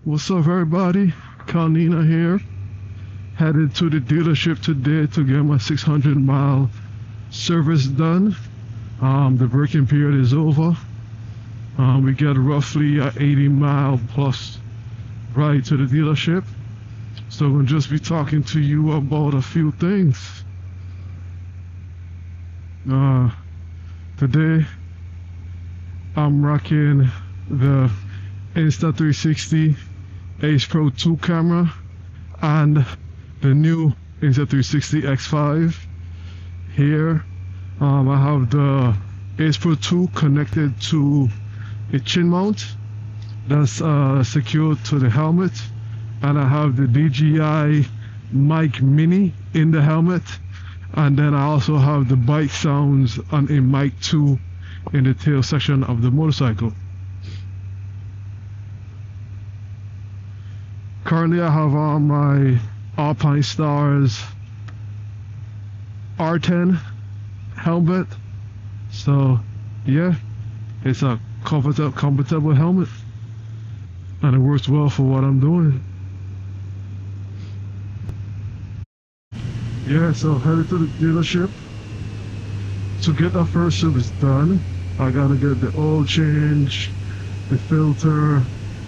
What's up, everybody? Kalnina here. Headed to the dealership today to get my 600-mile service done. The braking period is over. We get roughly an 80-mile plus ride to the dealership. So we'll just be talking to you about a few things. Today, I'm rocking the Insta360 Ace Pro 2 camera and the new Insta360 X5 here. I have the Ace Pro 2 connected to a chin mount that's secured to the helmet, and I have the DJI Mic Mini in the helmet, and then I also have the bike sounds on a Mic 2 in the tail section of the motorcycle. Currently I have on my Alpinestars R10 helmet, so yeah, it's a comfortable helmet and it works well for what I'm doing. Yeah, so headed to the dealership to get that first service done. I gotta get the oil change, the filter.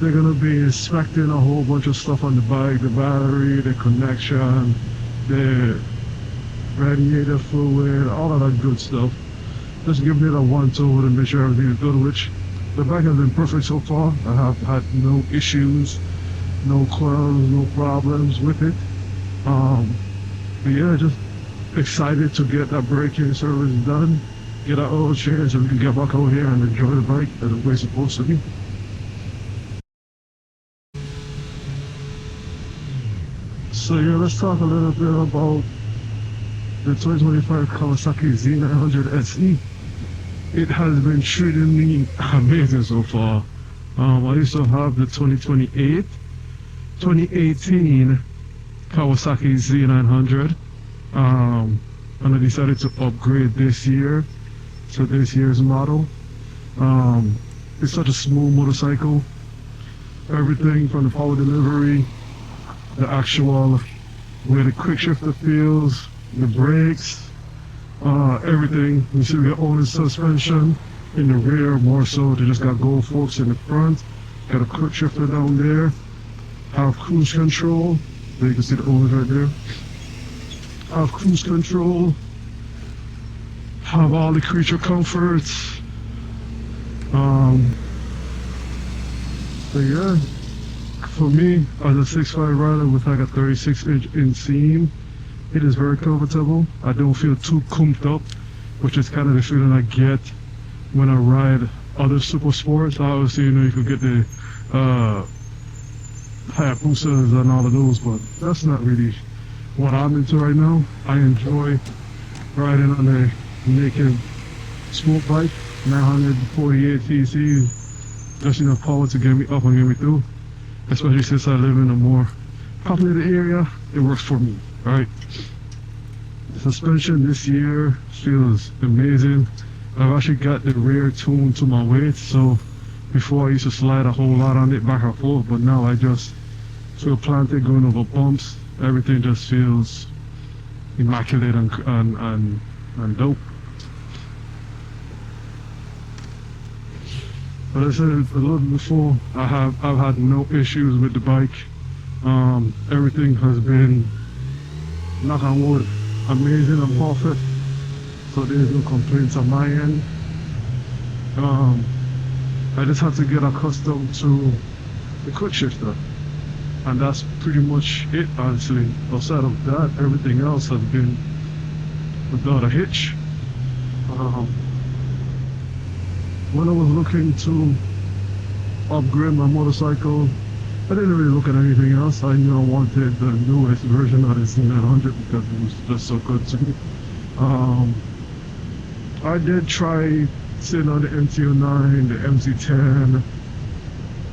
They're gonna be inspecting a whole bunch of stuff on the bike, the battery, the connection, the radiator fluid, all of that good stuff. Just give me that once over to make sure everything is good, which the bike has been perfect so far. I have had no issues, no quarrels, no problems with it. But yeah, just excited to get that braking service done, get our oil change so we can get back over here and enjoy the bike as the way it's supposed to be. So yeah, let's talk a little bit about the 2025 Kawasaki Z900 SE. It has been treating me amazing so far. I used to have the 2018 Kawasaki Z900, and I decided to upgrade this year to this year's model. It's such a smooth motorcycle. Everything from the power delivery, the actual where the quick shifter feels, the brakes, everything. You see we got all the suspension in the rear, more so they just got gold forks in the front. Got a quick shifter down there. Have cruise control. There you can see the owners right there. Have cruise control. Have all the creature comforts. So yeah, for me as a 6'5" rider with like a 36-inch inseam, it is very comfortable. I don't feel too cooped up, which is kind of the feeling I get when I ride other super sports. Obviously, you know, you could get the Hayabusas and all of those, but that's not really what I'm into right now. I enjoy riding on a naked sport bike, 948 cc, just enough power to get me up and get me through. Especially since I live in a more populated area, it works for me, right? The suspension this year feels amazing. I've actually got the rear tuned to my weight, so before I used to slide a whole lot on it back and forth, but now I just feel planted going over bumps. Everything just feels immaculate and dope. But as I said a little before, I've had no issues with the bike. Everything has been, knock on wood, amazing and perfect. So there's no complaints on my end. I just had to get accustomed to the quick shifter, and that's pretty much it, honestly. Outside of that, everything else has been without a hitch. When I was looking to upgrade my motorcycle, I didn't really look at anything else. I knew I wanted the newest version of the Z900 because it was just so good to me. I did try sitting on the MT09, the MT10.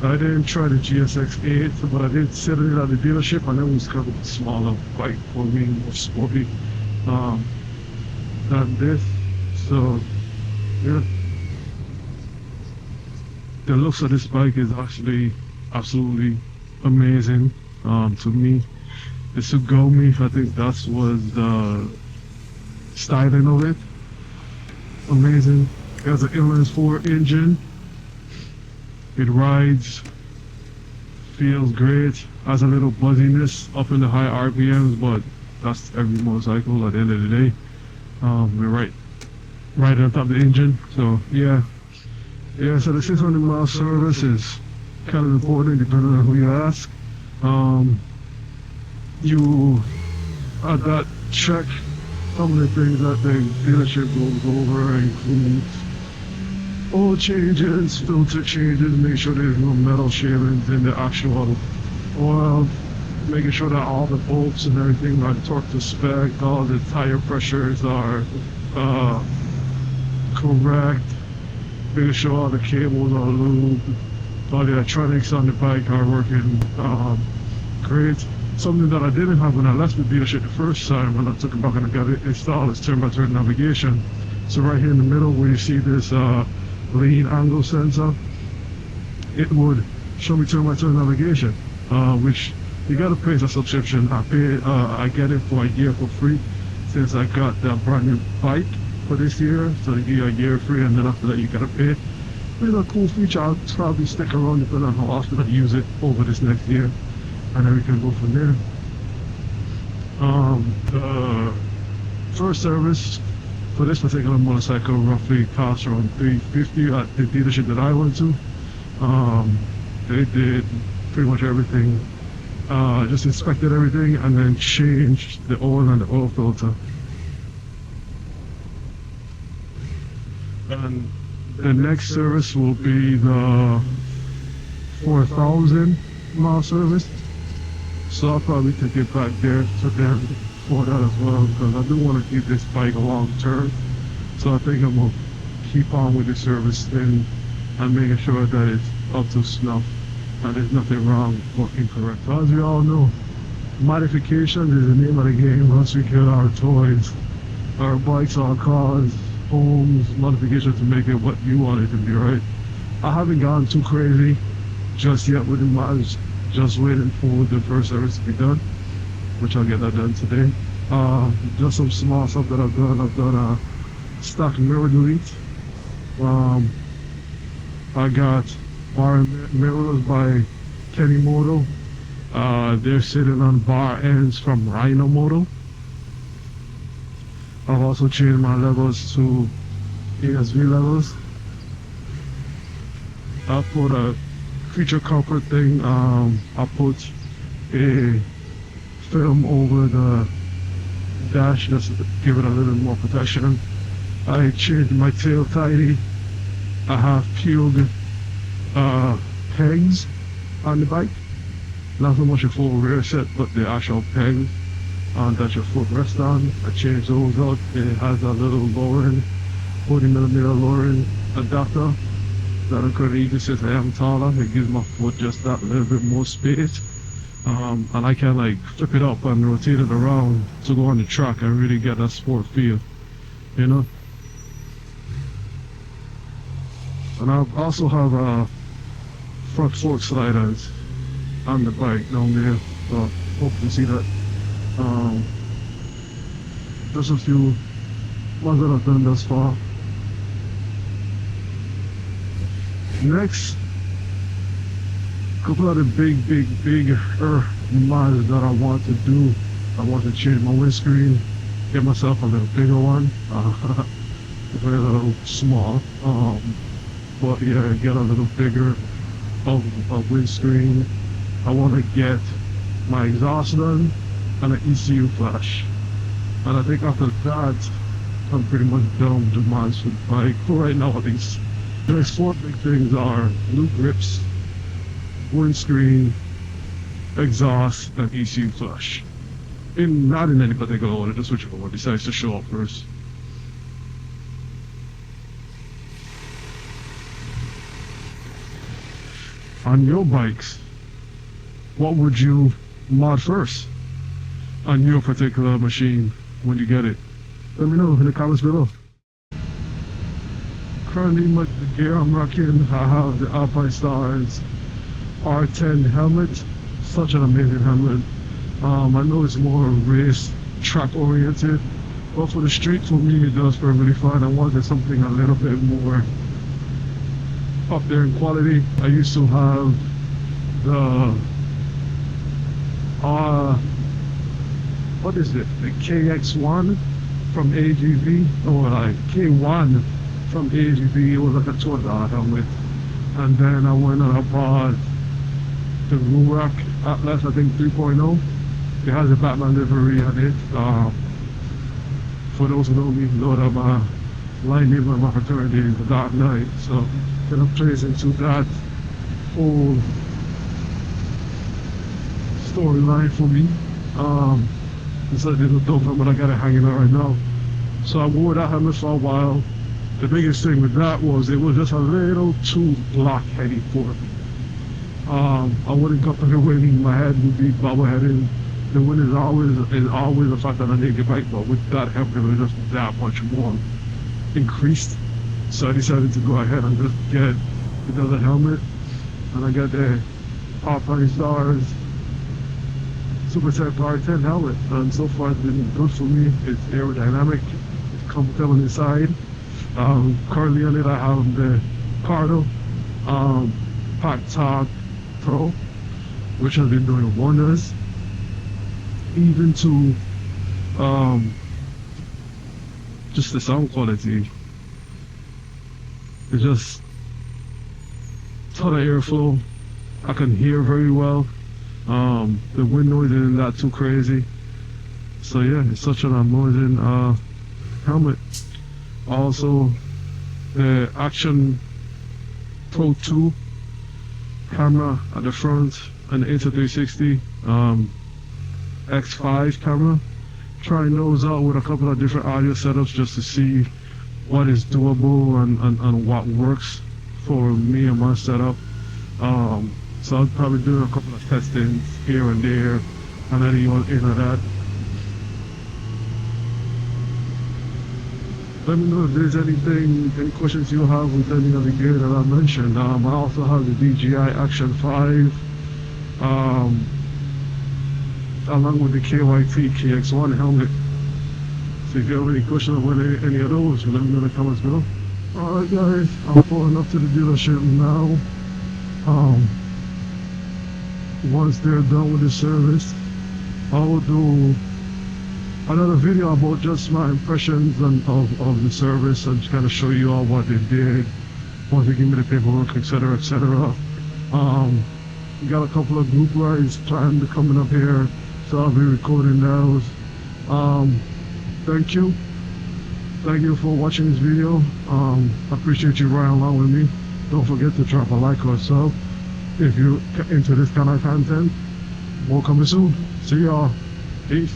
I didn't try the GSX-8, but I did sit in it at the dealership, and it was kind of a smaller bike for me, more sporty than this. So yeah, the looks of this bike is actually absolutely amazing. To me, the Sugami, I think that was the styling of it. Amazing. It has an inline 4 engine. It rides, feels great. Has a little buzziness up in the high RPMs, but that's every motorcycle at the end of the day. We're right on top of the engine. So yeah. So the 600-mile service is kind of important depending on who you ask. You at that check some of the things that the dealership goes over includes oil changes, filter changes, make sure there's no metal shavings in the actual oil, making sure that all the bolts and everything are torqued to spec, all the tire pressures are correct, making sure all the cables are lubed, all the electronics on the bike are working great. Something that I didn't have when I left the dealership the first time when I took it back and I got it installed is turn-by-turn navigation. So right here in the middle where you see this lean angle sensor, it would show me turn-by-turn navigation, which you gotta pay a subscription. I get it for a year for free since I got that brand new bike for this year. So they give you a year free, and then after that you gotta pay. It's a cool feature. I'll probably stick around depending on how often I use it over this next year, and then we can go from there. The first service for this particular motorcycle roughly cost around $350 at the dealership that I went to. They did pretty much everything. Just inspected everything and then changed the oil and the oil filter. And the next service will be the 4,000-mile service. So I'll probably take it back there to them for that as well, because I do want to keep this bike long term. So I think I'm going to keep on with the service thing and making sure that it's up to snuff and there's nothing wrong or incorrect. So as we all know, modification is the name of the game. Once we get our toys, our bikes, our cars, homes, modification to make it what you want it to be, right? I haven't gone too crazy just yet with the mods, just waiting for the first service to be done, which I'll get that done today. Just some small stuff that I've done. I've done a stock mirror delete. I got bar mirrors by Kenny Moto. They're sitting on bar ends from Rhino Moto. I've also changed my levels to ESV levels. I put a creature comfort thing. I put a film over the dash just to give it a little more protection. I changed my tail tidy. I have peeled pegs on the bike. Not so much a full rear set, but the actual pegs that your foot rests on. I changed those out. It has a little lowering, 40mm lowering adapter that I could even since I am taller. It gives my foot just that little bit more space. And I can like flip it up and rotate it around to go on the track and really get that sport feel, you know. And I also have front fork sliders on the bike down there, so hope you can see that. Just a few ones that I've done thus far. Next, a couple of the big mods that I want to do. I want to change my windscreen, get myself a little bigger one. It's a little small, but yeah, get a little bigger of windscreen. I want to get my exhaust done and an ECU flash. And I think after that, I'm pretty much done with the mods for the bike. For right now, at least. The next 4 big things are loop grips, windscreen, exhaust, and ECU flash. Not in any particular order, just whichever one decides to show up first. On your bikes, what would you mod first on your particular machine when you get it? Let me know in the comments below. Currently, the gear I'm rocking, I have the Alpinestars R10 helmet, such an amazing helmet. I know it's more race track oriented, but for the street, for me, it does perfectly fine. I wanted something a little bit more up there in quality. I used to have the what is it? The KX1 from AGV, or like K1 from AGV. It was like a $2 helmet. And then I went and I bought the Rurak Atlas, I think 3.0. It has a Batman livery on it. For those who know that my line name of my fraternity is the Dark Knight, so kind of plays into that whole storyline for me. It's a little dope helmet I got it hanging out right now. So I wore that helmet for a while. The biggest thing with that was it was just a little too block heady for me. I wouldn't go for the wind, my head would be bobbleheaded. The wind is always a factor on a naked bike, but with that helmet it was just that much more increased. So I decided to go ahead and just get another helmet, and I got the Alpinestars Supertech Power 10 helmet, and so far it's been good for me. It's aerodynamic, it's comfortable inside. Currently on it I have the Cardo Pack Talk Pro, which has been doing wonders, even to just the sound quality. It's just ton of airflow. I can hear very well. The wind noise isn't that too crazy. So yeah, it's such an amazing helmet. Also, the Action Pro 2 camera at the front, and the Insta360 X5 camera. Trying those out with a couple of different audio setups just to see what is doable and what works for me and my setup. So I'll probably do a couple of testings here and there, and then you want into that. Let me know if there's any questions you have with any of the gear that I mentioned. I also have the DJI Action 5, along with the KYT KX1 helmet. So if you have any questions about any of those, let me know in the comments below. Alright guys, I'm pulling up to the dealership now. Once they're done with the service, I will do another video about just my impressions of the service, and just kind of show you all what they did once they give me the paperwork, etc, etc. We got a couple of group rides planned coming up here, so I'll be recording those. Thank you for watching this video. I appreciate you riding along with me. Don't forget to drop a like or a sub if you're into this kind of content. More coming soon. See y'all. Peace.